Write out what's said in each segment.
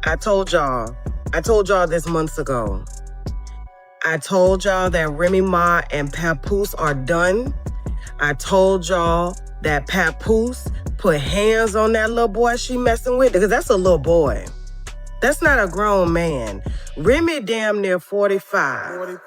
I told y'all this months ago. I told y'all that Remy Ma and Papoose are done. I told y'all that Papoose put hands on that little boy she messing with, because that's a little boy. That's not a grown man. Remy damn near 45.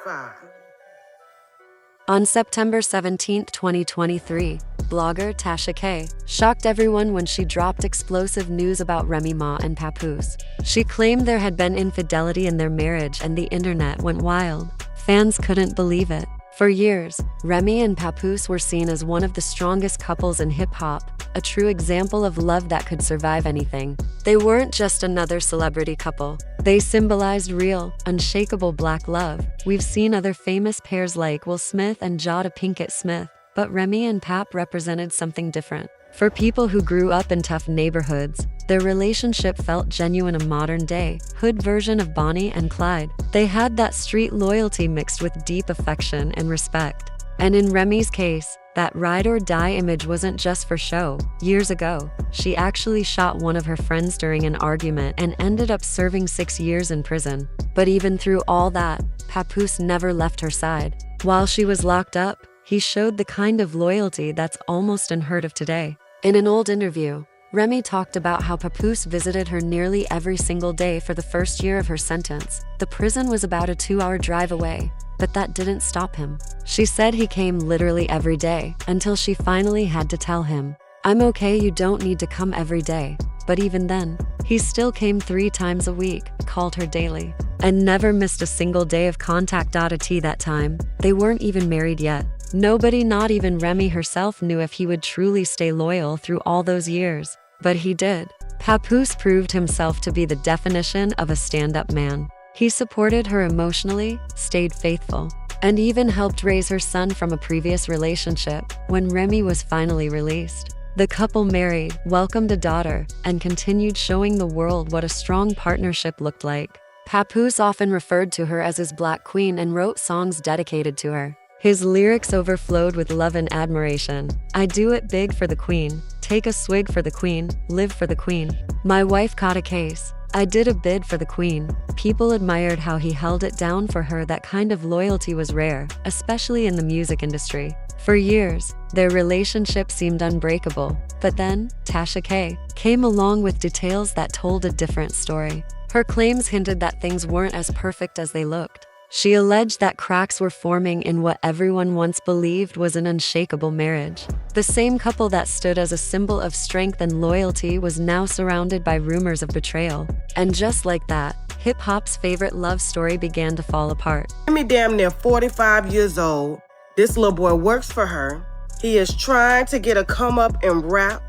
On September 17, 2023, blogger Tasha K shocked everyone when she dropped explosive news about Remy Ma and Papoose. She claimed there had been infidelity in their marriage and the internet went wild. Fans couldn't believe it. For years, Remy and Papoose were seen as one of the strongest couples in hip-hop, a true example of love that could survive anything. They weren't just another celebrity couple. They symbolized real, unshakable black love. We've seen other famous pairs like Will Smith and Jada Pinkett Smith, but Remy and Pap represented something different. For people who grew up in tough neighborhoods, their relationship felt genuine, a modern-day, hood version of Bonnie and Clyde. They had that street loyalty mixed with deep affection and respect. And in Remy's case, that ride-or-die image wasn't just for show. Years ago, she actually shot one of her friends during an argument and ended up serving 6 years in prison. But even through all that, Papoose never left her side. While she was locked up, he showed the kind of loyalty that's almost unheard of today. In an old interview, Remy talked about how Papoose visited her nearly every single day for the first year of her sentence. The prison was about a 2-hour drive away, but that didn't stop him. She said he came literally every day, until she finally had to tell him, "I'm okay, you don't need to come every day." But even then, he still came 3 times a week, called her daily, and never missed a single day of contact. That time, they weren't even married yet. Nobody, not even Remy herself, knew if he would truly stay loyal through all those years. But he did. Papoose proved himself to be the definition of a stand-up man. He supported her emotionally, stayed faithful, and even helped raise her son from a previous relationship. When Remy was finally released, the couple married, welcomed a daughter, and continued showing the world what a strong partnership looked like. Papoose often referred to her as his Black Queen and wrote songs dedicated to her. His lyrics overflowed with love and admiration. "I do it big for the Queen. Take a swig for the Queen. Live for the Queen. My wife caught a case. I did a bid for the Queen." People admired how he held it down for her. That kind of loyalty was rare, especially in the music industry. For years, their relationship seemed unbreakable. But then, Tasha K came along with details that told a different story. Her claims hinted that things weren't as perfect as they looked. She alleged that cracks were forming in what everyone once believed was an unshakable marriage. The same couple that stood as a symbol of strength and loyalty was now surrounded by rumors of betrayal. And just like that, hip-hop's favorite love story began to fall apart. Remy damn near 45 years old. This little boy works for her. He is trying to get a come up in rap.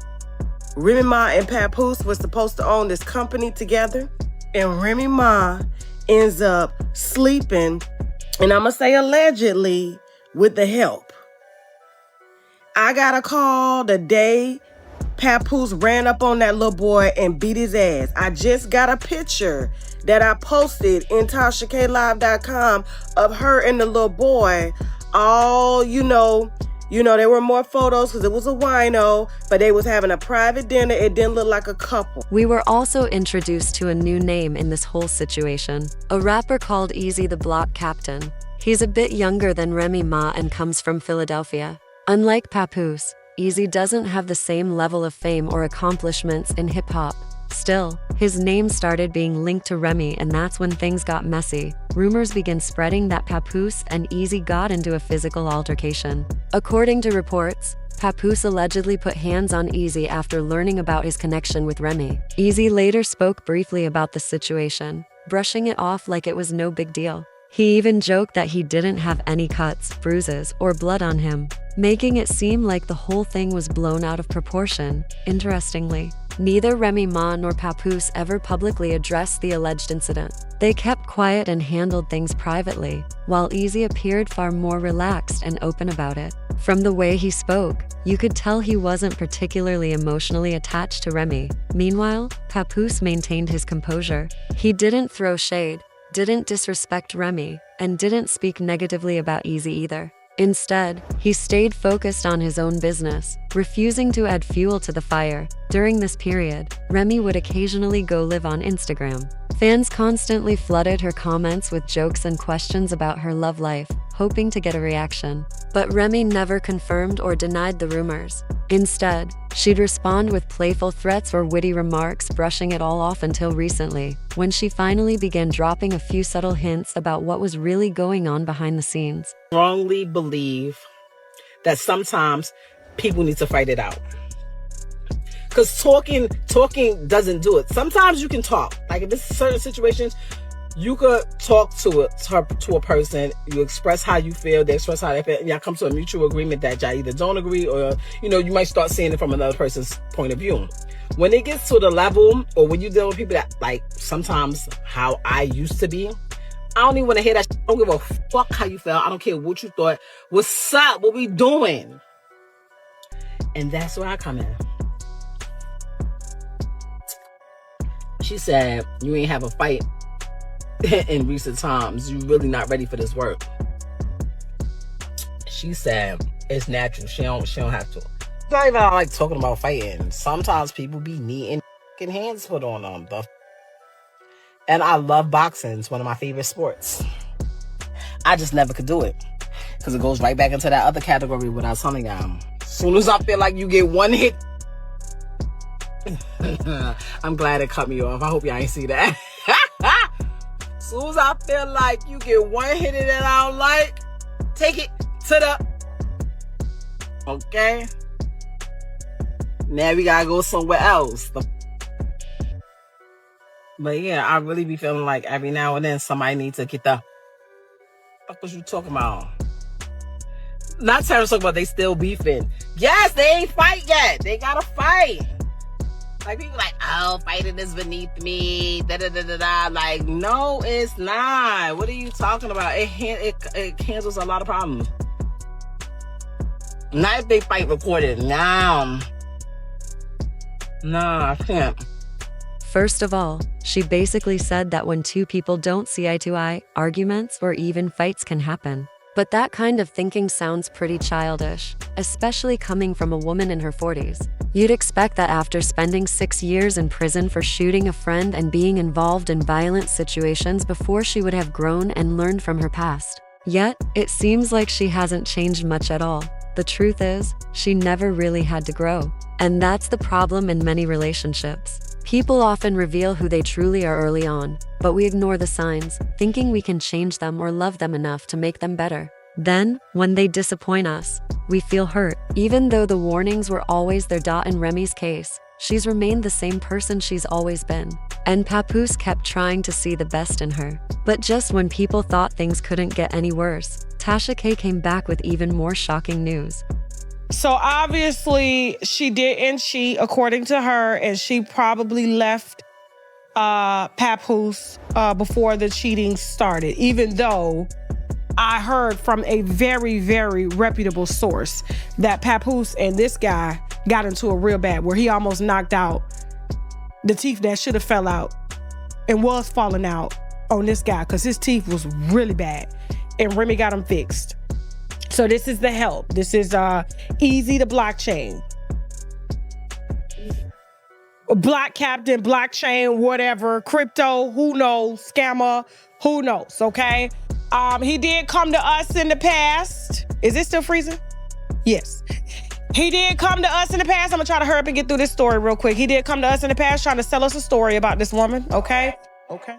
Remy Ma and Papoose were supposed to own this company together. And Remy Ma ends up sleeping, and I'ma say allegedly, with the help. I got a call the day Papoose ran up on that little boy and beat his ass. I just got a picture that I posted in TashaKLive.com of her and the little boy. All, there were more photos because it was a wino, but they was having a private dinner. It didn't look like a couple. We were also introduced to a new name in this whole situation, a rapper called Easy the Block Captain. He's a bit younger than Remy Ma and comes from Philadelphia. Unlike Papoose, Easy doesn't have the same level of fame or accomplishments in hip-hop. Still, his name started being linked to Remy, and that's when things got messy. Rumors began spreading that Papoose and Easy got into a physical altercation. According to reports, Papoose allegedly put hands on Easy after learning about his connection with Remy. Easy later spoke briefly about the situation, brushing it off like it was no big deal. He even joked that he didn't have any cuts, bruises, or blood on him, making it seem like the whole thing was blown out of proportion. Interestingly, neither Remy Ma nor Papoose ever publicly addressed the alleged incident. They kept quiet and handled things privately, while Easy appeared far more relaxed and open about it. From the way he spoke, you could tell he wasn't particularly emotionally attached to Remy. Meanwhile, Papoose maintained his composure. He didn't throw shade, didn't disrespect Remy, and didn't speak negatively about Easy either. Instead, he stayed focused on his own business, refusing to add fuel to the fire. During this period, Remy would occasionally go live on Instagram. Fans constantly flooded her comments with jokes and questions about her love life, hoping to get a reaction. But Remy never confirmed or denied the rumors. Instead, she'd respond with playful threats or witty remarks, brushing it all off until recently, when she finally began dropping a few subtle hints about what was really going on behind the scenes. I strongly believe that sometimes people need to fight it out. Because talking doesn't do it. Sometimes you can talk. Like if it's certain situations, you could talk to a person. You express how you feel. They express how they feel. And y'all come to a mutual agreement that y'all either don't agree or, you might start seeing it from another person's point of view. When it gets to the level, or when you deal with people that, like, sometimes how I used to be, I don't even want to hear that shit. I don't give a fuck how you felt. I don't care what you thought. What's up? What we doing? And that's where I come in. She said, you ain't have a fight in recent times. You really not ready for this work. She said, it's natural. She don't have to. It's not even like talking about fighting. Sometimes people be needing hands put on them. And I love boxing. It's one of my favorite sports. I just never could do it. Because it goes right back into that other category what I was telling y'all. As soon as I feel like you get one hit, I'm glad it cut me off. I hope y'all ain't see that. As soon as I feel like you get one hit that I don't like, take it to the... Okay? Now we gotta go somewhere else. But yeah, I really be feeling like every now and then somebody needs to get the... What was you talking about? Not Tara talking about they still beefing. Yes, they ain't fight yet. They gotta fight. Like, people like, oh, fighting is beneath me, da-da-da-da-da. Like, no, it's not. What are you talking about? It handles a lot of problems. Not if they fight recorded. Nah, I can't. First of all, she basically said that when two people don't see eye to eye, arguments or even fights can happen. But that kind of thinking sounds pretty childish, especially coming from a woman in her 40s. You'd expect that after spending 6 years in prison for shooting a friend and being involved in violent situations before she would have grown and learned from her past. Yet, it seems like she hasn't changed much at all. The truth is, she never really had to grow. And that's the problem in many relationships. People often reveal who they truly are early on, but we ignore the signs, thinking we can change them or love them enough to make them better. Then, when they disappoint us, we feel hurt. Even though the warnings were always there. In Remy's case, she's remained the same person she's always been. And Papoose kept trying to see the best in her. But just when people thought things couldn't get any worse, Tasha K came back with even more shocking news. So obviously she didn't cheat according to her, and she probably left Papoose before the cheating started, even though I heard from a very, very reputable source that Papoose and this guy got into a real bad where he almost knocked out the teeth that should have fell out and was falling out on this guy because his teeth was really bad, and Remy got them fixed. So this is the help. This is Easy the blockchain. Block captain, blockchain, whatever, crypto, who knows, scammer, who knows, okay? He did come to us in the past. Is it still freezing? Yes. He did come to us in the past. I'm gonna try to hurry up and get through this story real quick. He did come to us in the past trying to sell us a story about this woman, okay? Okay.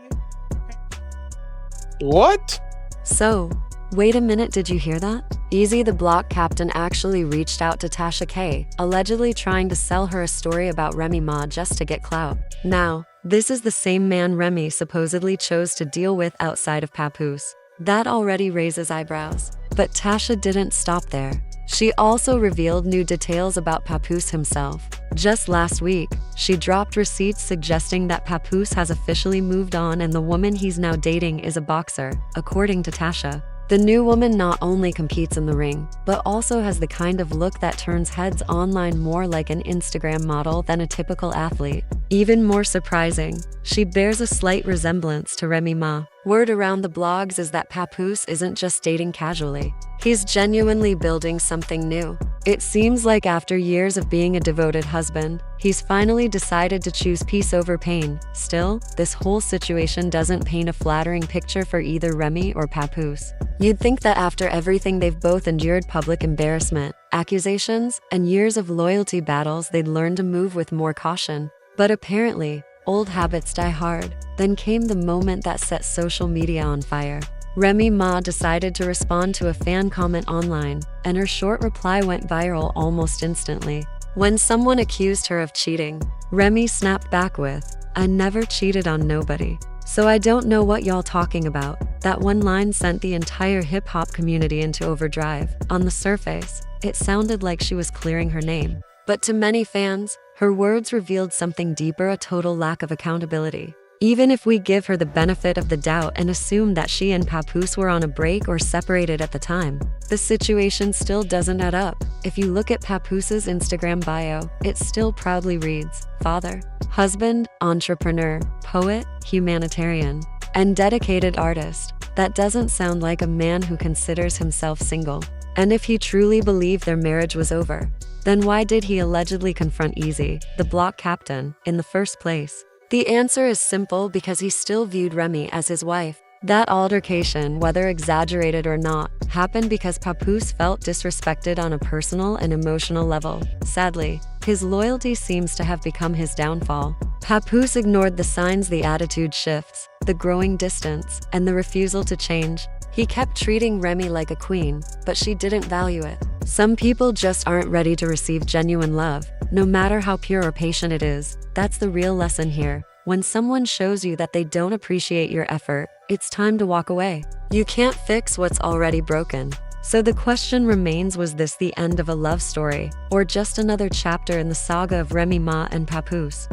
What? So, wait a minute, did you hear that? Easy the block captain actually reached out to Tasha K, allegedly trying to sell her a story about Remy Ma just to get clout. Now, this is the same man Remy supposedly chose to deal with outside of Papoose. That already raises eyebrows. But Tasha didn't stop there. She also revealed new details about Papoose himself. Just last week, she dropped receipts suggesting that Papoose has officially moved on and the woman he's now dating is a boxer, according to Tasha. The new woman not only competes in the ring, but also has the kind of look that turns heads online more like an Instagram model than a typical athlete. Even more surprising, she bears a slight resemblance to Remy Ma. Word around the blogs is that Papoose isn't just dating casually. He's genuinely building something new. It seems like after years of being a devoted husband, he's finally decided to choose peace over pain. Still, this whole situation doesn't paint a flattering picture for either Remy or Papoose. You'd think that after everything they've both endured, public embarrassment, accusations, and years of loyalty battles, they'd learn to move with more caution. But apparently, old habits die hard. Then came the moment that set social media on fire. Remy Ma decided to respond to a fan comment online, and her short reply went viral almost instantly. When someone accused her of cheating, Remy snapped back with, "I never cheated on nobody. So I don't know what y'all talking about." That one line sent the entire hip-hop community into overdrive. On the surface, it sounded like she was clearing her name. But to many fans, her words revealed something deeper, a total lack of accountability. Even if we give her the benefit of the doubt and assume that she and Papoose were on a break or separated at the time, the situation still doesn't add up. If you look at Papoose's Instagram bio, it still proudly reads, father, husband, entrepreneur, poet, humanitarian, and dedicated artist. That doesn't sound like a man who considers himself single. And if he truly believed their marriage was over, then why did he allegedly confront Easy, the block captain, in the first place? The answer is simple: because he still viewed Remy as his wife. That altercation, whether exaggerated or not, happened because Papoose felt disrespected on a personal and emotional level. Sadly, his loyalty seems to have become his downfall. Papoose ignored the signs: the attitude shifts, the growing distance, and the refusal to change. He kept treating Remy like a queen, but she didn't value it. Some people just aren't ready to receive genuine love, no matter how pure or patient it is. That's the real lesson here. When someone shows you that they don't appreciate your effort, it's time to walk away. You can't fix what's already broken. So the question remains, was this the end of a love story, or just another chapter in the saga of Remy Ma and Papoose?